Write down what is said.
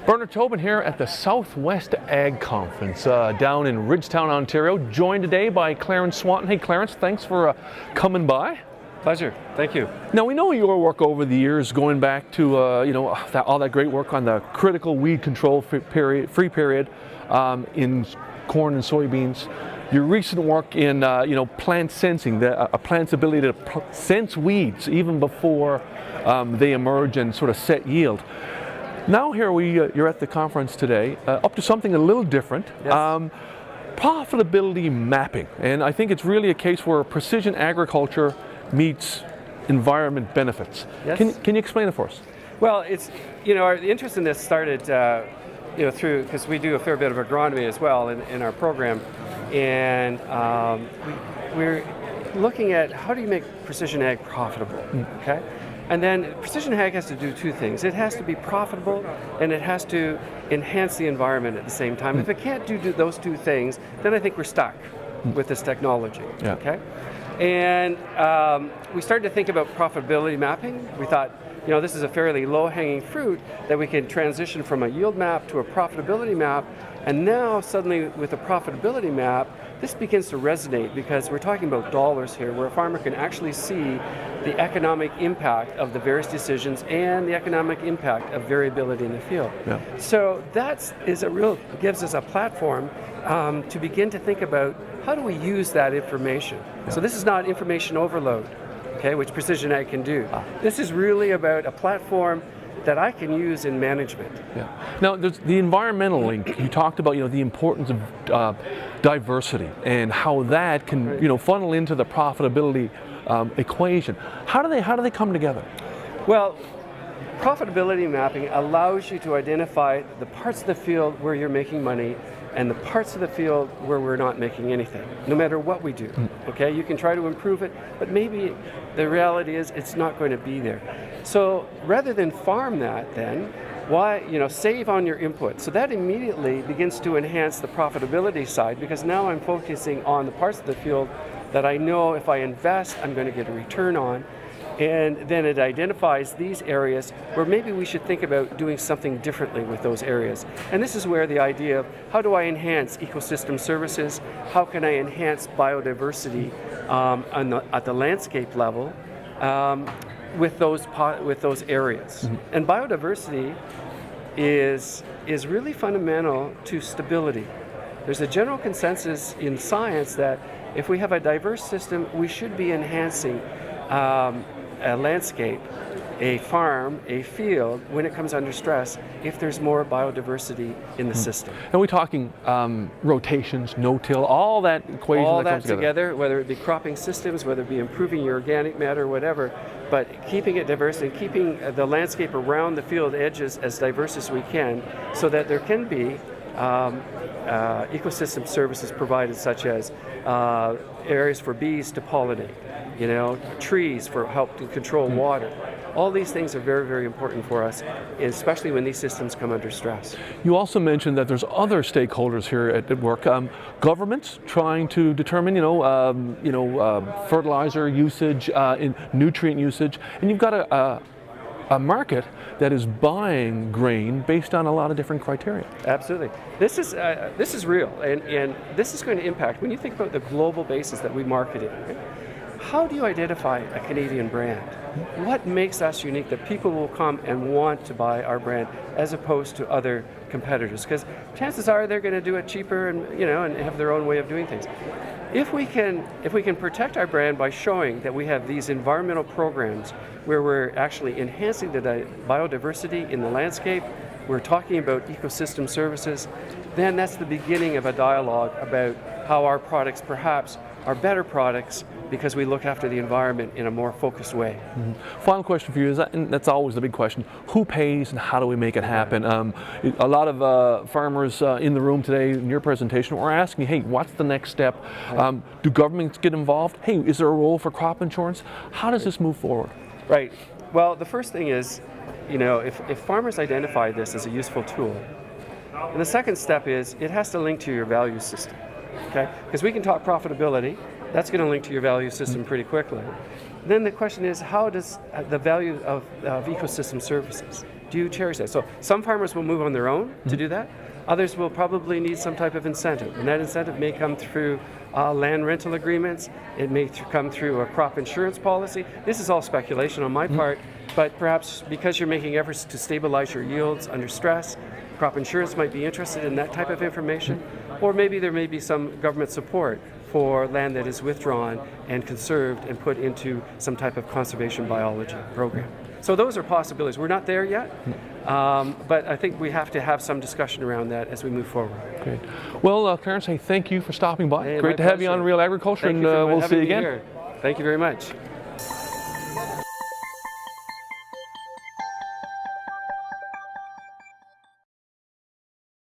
Bernard Tobin here at the Southwest Ag Conference down in Ridgetown, Ontario, joined today by Clarence Swanton. Hey Clarence, thanks for coming by. Pleasure, thank you. Now we know your work over the years, going back to all that great work on the critical weed control free period in corn and soybeans. Your recent work in plant sensing, a plant's ability to sense weeds even before they emerge and sort of set yield. Now here you're at the conference today, up to something a little different. Yes. Profitability mapping, and I think it's really a case where precision agriculture meets environment benefits. Yes. Can you explain it for us? Well, it's our interest in this started through, because we do a fair bit of agronomy as well in our program, and we're looking at how do you make precision ag profitable. Okay. And then precision ag has to do two things. It has to be profitable and it has to enhance the environment at the same time. If it can't do those two things, then I think we're stuck with this technology. Yeah. Okay? And we started to think about profitability mapping. We thought, this is a fairly low-hanging fruit that we can transition from a yield map to a profitability map. And now suddenly with a profitability map, this begins to resonate because we're talking about dollars here, where a farmer can actually see the economic impact of the various decisions and the economic impact of variability in the field. Yeah. So that gives us a platform to begin to think about how do we use that information. Yeah. So this is not information overload, okay, which precision ag can do. This is really about a platform that I can use in management. Yeah. Now, there's the environmental link. You talked about the importance of diversity and how that can funnel into the profitability equation. How do they come together? Well, profitability mapping allows you to identify the parts of the field where you're making money and the parts of the field where we're not making anything, no matter what we do. Okay, you can try to improve it, but maybe the reality is it's not going to be there. So rather than farm that, then why save on your input? So that immediately begins to enhance the profitability side, because now I'm focusing on the parts of the field that I know if I invest, I'm going to get a return on. And then it identifies these areas where maybe we should think about doing something differently with those areas. And this is where the idea of how do I enhance ecosystem services, how can I enhance biodiversity at the landscape level with those areas. Mm-hmm. And biodiversity is really fundamental to stability. There's a general consensus in science that if we have a diverse system, we should be enhancing a landscape, a farm, a field, when it comes under stress, if there's more biodiversity in the system. And we're talking rotations, no-till, all that equation all that comes together, whether it be cropping systems, whether it be improving your organic matter, whatever, but keeping it diverse and keeping the landscape around the field edges as diverse as we can, so that there can be ecosystem services provided, such as areas for bees to pollinate, trees for help to control water. All these things are very, very important for us, especially when these systems come under stress. You also mentioned that there's other stakeholders here at work. Governments trying to determine, fertilizer usage, in nutrient usage, and you've got a market that is buying grain based on a lot of different criteria. Absolutely. This is real, and this is going to impact, when you think about the global basis that we market in, right? How do you identify a Canadian brand? What makes us unique that people will come and want to buy our brand as opposed to other competitors? Because chances are they're going to do it cheaper and and have their own way of doing things. If we can protect our brand by showing that we have these environmental programs where we're actually enhancing the biodiversity in the landscape, we're talking about ecosystem services, then that's the beginning of a dialogue about how our products perhaps are better products because we look after the environment in a more focused way. Mm-hmm. Final question for you is and that's always the big question: who pays and how do we make it happen? A lot of farmers in the room today in your presentation were asking, hey, what's the next step? Do governments get involved? Hey, is there a role for crop insurance? How does this move forward? Right. Well, the first thing is, if farmers identify this as a useful tool, and the second step is it has to link to your value system. Okay? Because we can talk profitability, that's going to link to your value system pretty quickly. Then the question is, how does the value of ecosystem services? do you cherish that? So some farmers will move on their own to do that. Others will probably need some type of incentive, and that incentive may come through land rental agreements. It may come through a crop insurance policy. This is all speculation on my part, but perhaps because you're making efforts to stabilize your yields under stress, crop insurance might be interested in that type of information, or maybe there may be some government support for land that is withdrawn and conserved and put into some type of conservation biology program. So those are possibilities. We're not there yet, but I think we have to have some discussion around that as we move forward. Great. Well, Clarence, hey, thank you for stopping by. Hey, Great to have you on Real Agriculture, Thank and you for we'll see having you me again. here. Thank you very much.